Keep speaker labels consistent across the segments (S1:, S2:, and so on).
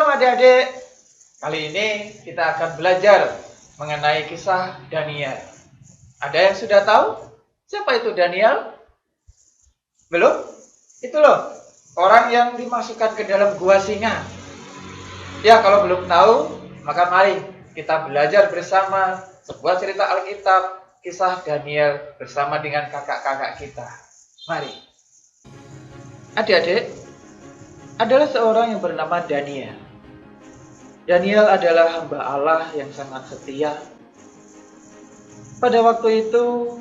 S1: adik-adik, kali ini kita akan belajar mengenai kisah Daniel. Ada yang sudah tahu siapa itu Daniel? Belum? Itu loh, orang yang dimasukkan ke dalam gua singa. Ya, kalau belum tahu, maka mari kita belajar bersama sebuah cerita Alkitab, kisah Daniel bersama dengan kakak-kakak kita. Mari. Adik-adik, adalah seorang yang bernama Daniel. Daniel adalah hamba Allah yang sangat setia. Pada waktu itu,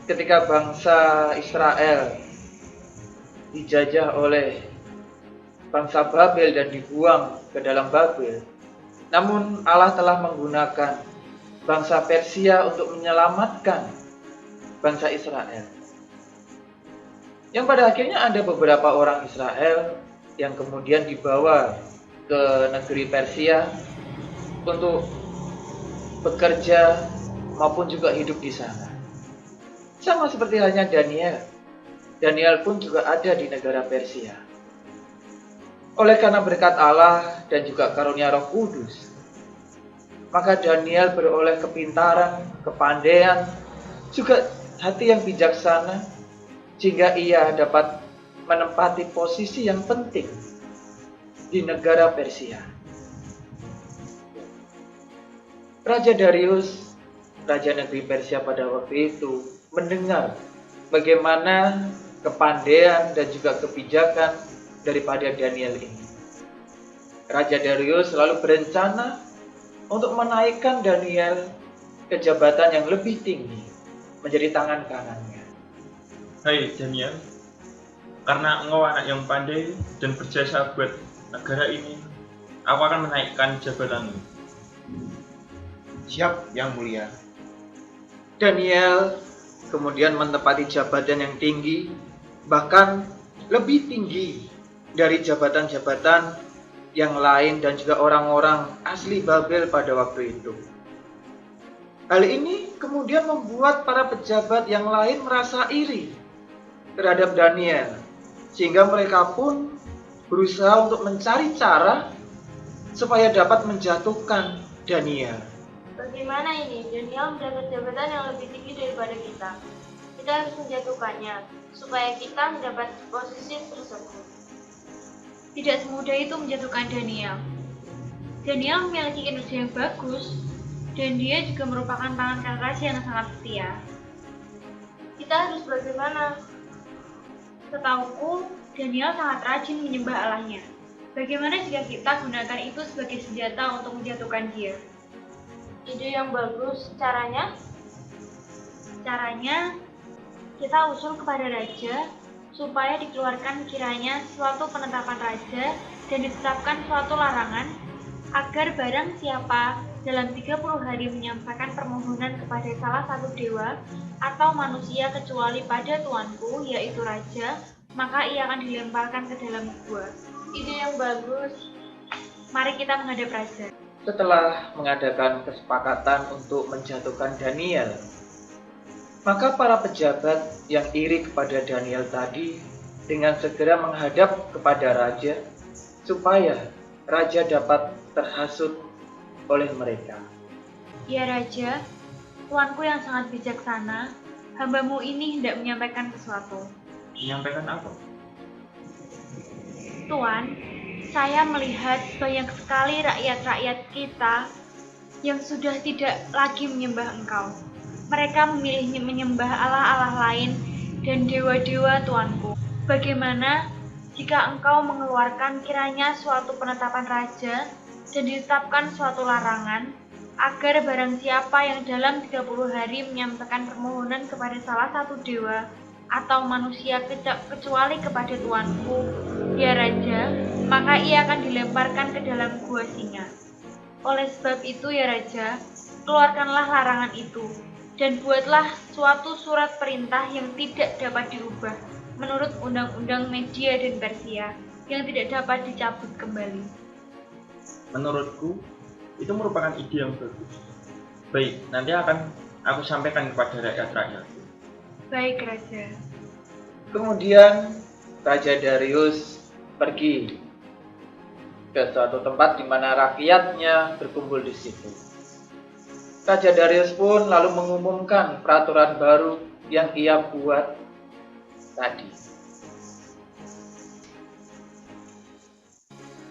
S1: ketika bangsa Israel dijajah oleh bangsa Babel dan dibuang ke dalam Babel, namun Allah telah menggunakan bangsa Persia untuk menyelamatkan bangsa Israel. Yang pada akhirnya ada beberapa orang Israel yang kemudian dibawa ke negeri Persia untuk bekerja maupun juga hidup di sana. Sama seperti halnya Daniel. Daniel pun juga ada di negara Persia. Oleh karena berkat Allah dan juga karunia Roh Kudus, maka Daniel beroleh kepintaran, kepandaian, juga hati yang bijaksana, sehingga ia dapat menempati posisi yang penting di negara Persia. Raja Darius, raja negeri Persia pada waktu itu, mendengar bagaimana kepandaian dan juga kebijakan daripada Daniel ini. Raja Darius selalu berencana untuk menaikkan Daniel ke jabatan yang lebih tinggi, menjadi tangan kanannya.
S2: Hai Daniel, karena engkau anak yang pandai dan berjasa buat negara ini, aku akan menaikkan jabatanmu.
S3: Siap, Yang Mulia.
S1: Daniel kemudian menempati jabatan yang tinggi, bahkan lebih tinggi dari jabatan-jabatan yang lain dan juga orang-orang asli Babel pada waktu itu. Hal ini kemudian membuat para pejabat yang lain merasa iri terhadap Daniel, sehingga mereka pun berusaha untuk mencari cara supaya dapat menjatuhkan Daniel.
S4: Bagaimana ini? Daniel mendapat jabatan yang lebih tinggi daripada kita. Kita harus menjatuhkannya, supaya kita mendapat posisi tersebut.
S5: Tidak semudah itu menjatuhkan Daniel. Daniel memiliki kinerja yang bagus, dan dia juga merupakan tangan kanan raja yang sangat setia.
S4: Kita harus bagaimana?
S5: Setauku, Daniel sangat rajin menyembah Allahnya. Bagaimana jika kita gunakan itu sebagai senjata untuk menjatuhkan dia?
S4: Ide yang bagus. Caranya?
S5: Caranya, kita usul kepada raja supaya dikeluarkan kiranya suatu penetapan raja dan ditetapkan suatu larangan agar barang siapa dalam 30 hari menyampaikan permohonan kepada salah satu dewa atau manusia kecuali pada tuanku, yaitu raja, maka ia akan dilemparkan ke dalam gua.
S4: Ide yang bagus.
S5: Mari kita menghadap raja.
S1: Setelah mengadakan kesepakatan untuk menjatuhkan Daniel, maka para pejabat yang iri kepada Daniel tadi dengan segera menghadap kepada raja supaya raja dapat terhasut oleh mereka.
S5: Ya raja, tuanku yang sangat bijaksana, hambamu ini hendak menyampaikan sesuatu.
S2: Menyampaikan apa?
S5: Tuan, saya melihat banyak sekali rakyat-rakyat kita yang sudah tidak lagi menyembah engkau. Mereka memilih menyembah Allah-Allah lain dan dewa-dewa tuanku. Bagaimana jika engkau mengeluarkan kiranya suatu penetapan raja dan ditetapkan suatu larangan agar barang siapa yang dalam 30 hari menyampaikan permohonan kepada salah satu dewa atau manusia kecuali kepada tuanku, ya raja, maka ia akan dilemparkan ke dalam gua singa. Oleh sebab itu ya raja, keluarkanlah larangan itu dan buatlah suatu surat perintah yang tidak dapat dirubah menurut undang-undang Media dan Persia yang tidak dapat dicabut kembali.
S2: Menurutku, itu merupakan ide yang bagus. Baik, nanti akan aku sampaikan kepada rakyat-rakyat.
S5: Baik raja.
S1: Kemudian Raja Darius pergi ke suatu tempat di mana rakyatnya berkumpul di situ. Raja Darius pun lalu mengumumkan peraturan baru yang ia buat tadi.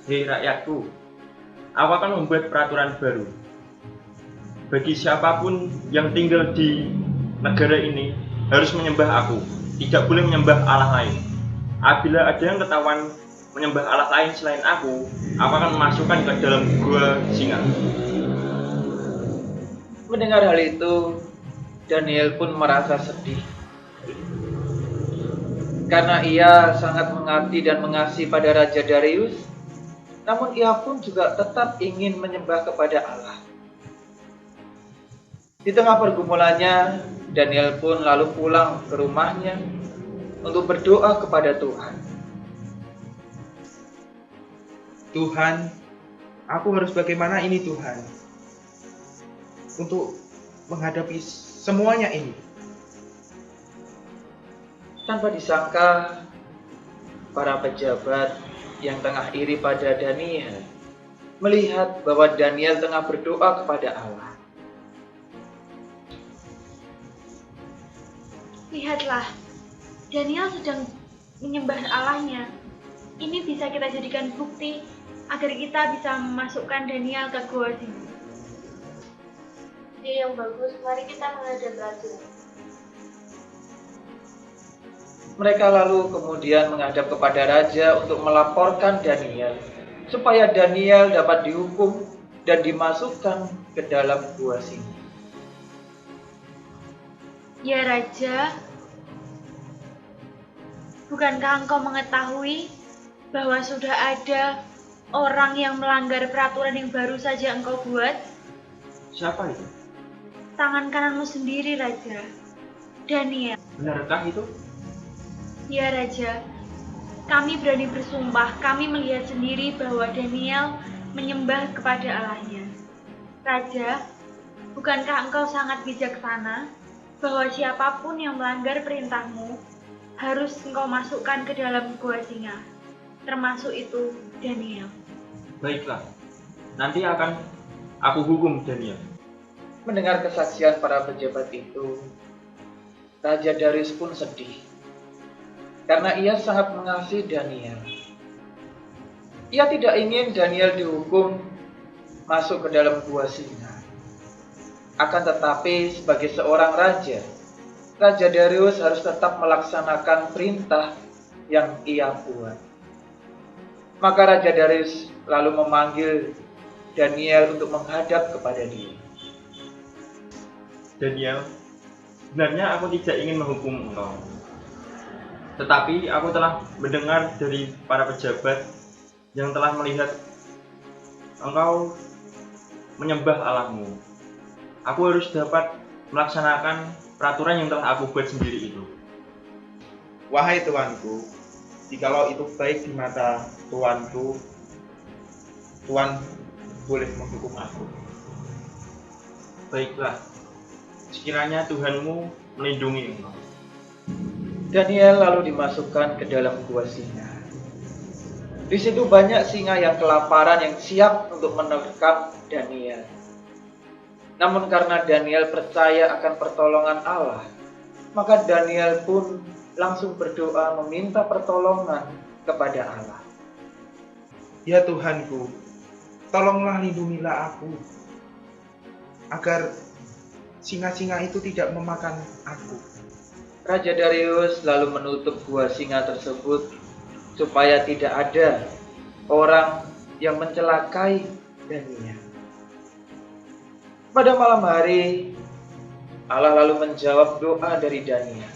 S2: Hei rakyatku, aku akan membuat peraturan baru. Bagi siapapun yang tinggal di negara ini harus menyembah aku, tidak boleh menyembah Allah lain. Apabila ada yang ketahuan menyembah Allah lain selain aku akan memasukkan ke dalam gua singa.
S1: Mendengar hal itu, Daniel pun merasa sedih. Karena ia sangat mengabdi dan mengasihi pada Raja Darius, namun ia pun juga tetap ingin menyembah kepada Allah. Di tengah pergumulannya, Daniel pun lalu pulang ke rumahnya untuk berdoa kepada Tuhan.
S3: Tuhan, aku harus bagaimana ini Tuhan? Untuk menghadapi semuanya ini.
S1: Tanpa disangka, para pejabat yang tengah iri pada Daniel melihat bahwa Daniel tengah berdoa kepada Allah.
S5: Lihatlah, Daniel sedang menyembah Allahnya. Ini bisa kita jadikan bukti agar kita bisa memasukkan Daniel ke gua sini.
S4: Ide yang bagus, mari kita menghadap raja.
S1: Mereka lalu kemudian menghadap kepada raja untuk melaporkan Daniel, supaya Daniel dapat dihukum dan dimasukkan ke dalam gua singa.
S5: Ya Raja, bukankah engkau mengetahui bahwa sudah ada orang yang melanggar peraturan yang baru saja engkau buat?
S2: Siapa itu?
S5: Tangan kananmu sendiri, Raja. Daniel.
S2: Benarkah itu?
S5: Ya Raja, kami berani bersumpah, kami melihat sendiri bahwa Daniel menyembah kepada Allahnya. Raja, bukankah engkau sangat bijaksana bahwa siapapun yang melanggar perintahmu harus engkau masukkan ke dalam gua singa, termasuk itu Daniel.
S2: Baiklah, nanti akan aku hukum Daniel.
S1: Mendengar kesaksian para pejabat itu, Raja Darius pun sedih, karena ia sangat mengasihi Daniel. Ia tidak ingin Daniel dihukum masuk ke dalam gua singa. Akan tetapi sebagai seorang raja, Raja Darius harus tetap melaksanakan perintah yang ia buat. Maka Raja Darius lalu memanggil Daniel untuk menghadap kepada dia.
S2: Daniel, sebenarnya aku tidak ingin menghukum engkau. Tetapi aku telah mendengar dari para pejabat yang telah melihat engkau menyembah Allahmu. Aku harus dapat melaksanakan peraturan yang telah aku buat sendiri itu.
S3: Wahai tuanku, jikalau itu baik di mata tuanku, Tuan boleh menghukum aku.
S2: Baiklah, sekiranya Tuhanmu melindungi engkau.
S1: Daniel lalu dimasukkan ke dalam gua singa. Di situ banyak singa yang kelaparan yang siap untuk menerkam Daniel. Namun karena Daniel percaya akan pertolongan Allah, maka Daniel pun langsung berdoa meminta pertolongan kepada Allah.
S3: Ya Tuhanku, tolonglah lindungilah aku, agar singa-singa itu tidak memakan aku.
S1: Raja Darius lalu menutup gua singa tersebut supaya tidak ada orang yang mencelakai Daniel. Pada malam hari, Allah lalu menjawab doa dari Daniel.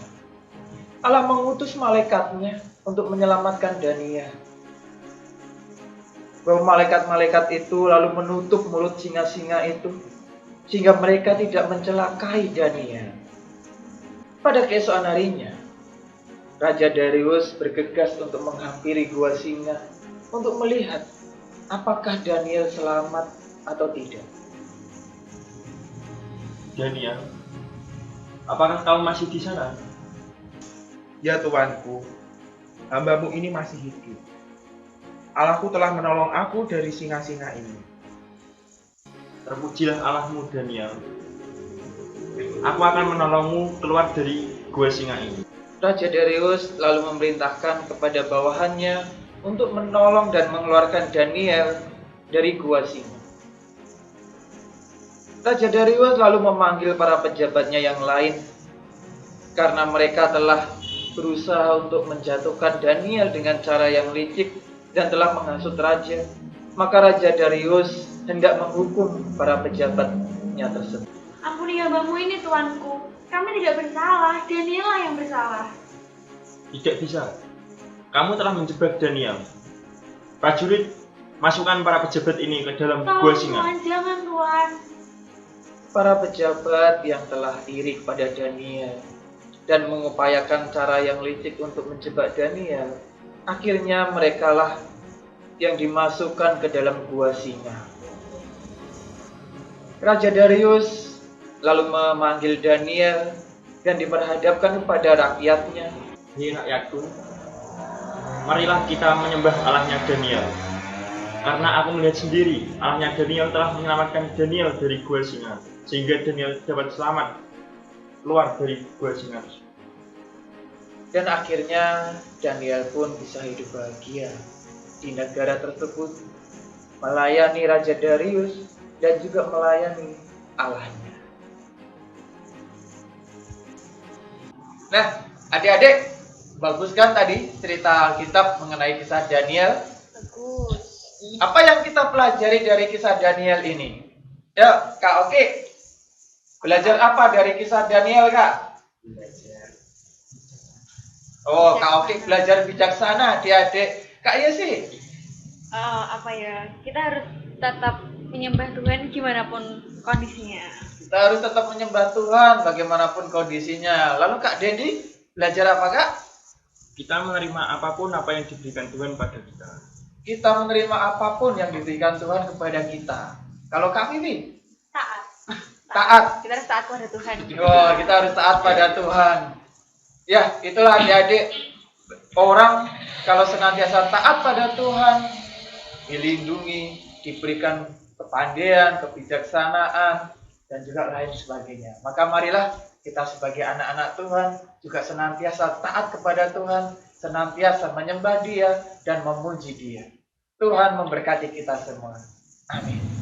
S1: Allah mengutus malaikatnya untuk menyelamatkan Daniel. Bahwa malaikat-malaikat itu lalu menutup mulut singa-singa itu, sehingga mereka tidak mencelakai Daniel. Pada keesokan harinya, Raja Darius bergegas untuk menghampiri gua singa untuk melihat apakah Daniel selamat atau tidak.
S2: Daniel, apakah kau masih di sana?
S3: Ya Tuanku, hambamu ini masih hidup. Allahku telah menolong aku dari singa-singa ini.
S2: Terpujilah Allahmu Daniel. Aku akan menolongmu keluar dari gua singa ini.
S1: Raja Darius lalu memerintahkan kepada bawahannya untuk menolong dan mengeluarkan Daniel dari gua singa. Raja Darius lalu memanggil para pejabatnya yang lain karena mereka telah berusaha untuk menjatuhkan Daniel dengan cara yang licik dan telah menghasut raja. Maka Raja Darius hendak menghukum para pejabatnya tersebut.
S5: Ampuni hambamu ini, tuanku. Kami tidak bersalah, Daniel yang bersalah.
S2: Tidak bisa. Kamu telah menjebak Daniel. Prajurit, masukkan para pejabat ini ke dalam gua singa.
S5: Tuan, jangan tuan.
S1: Para pejabat yang telah iri pada Daniel dan mengupayakan cara yang licik untuk menjebak Daniel, akhirnya merekalah yang dimasukkan ke dalam gua singa. Raja Darius lalu memanggil Daniel dan diperhadapkan kepada rakyatnya.
S2: Hei rakyatku, marilah kita menyembah Allahnya Daniel. Karena aku melihat sendiri, Allahnya Daniel telah menyelamatkan Daniel dari gua singa, sehingga Daniel dapat selamat keluar dari gua singa.
S1: Dan akhirnya Daniel pun bisa hidup bahagia di negara tersebut, melayani Raja Darius dan juga melayani Allahnya. Nah, adik-adik, bagus kan tadi cerita Alkitab mengenai kisah Daniel?
S4: Bagus.
S1: Apa yang kita pelajari dari kisah Daniel ini? Ya, Kak Oki, belajar apa dari kisah Daniel, Kak? Oh, Kak Oki belajar bijaksana, adik-adik. Kak Yesi?
S5: Apa ya? Kita harus tetap menyembah Tuhan gimana pun kondisinya.
S1: Kita harus tetap menyembah Tuhan bagaimanapun kondisinya. Lalu Kak Dendi, belajar apa, Kak?
S2: Kita menerima apapun apa yang diberikan Tuhan pada kita.
S1: Kita menerima apapun yang diberikan Tuhan kepada kita. Kalau Kak Vivi?
S5: Taat.
S1: Taat.
S5: Kita harus taat pada Tuhan.
S1: Oh, kita harus taat pada Tuhan. Ya, itulah adik-adik. Orang kalau senantiasa taat pada Tuhan, dilindungi, diberikan kepandaian, kebijaksanaan, dan juga lain sebagainya. Maka marilah kita sebagai anak-anak Tuhan juga senantiasa taat kepada Tuhan, senantiasa menyembah Dia dan memuji Dia. Tuhan memberkati kita semua. Amin.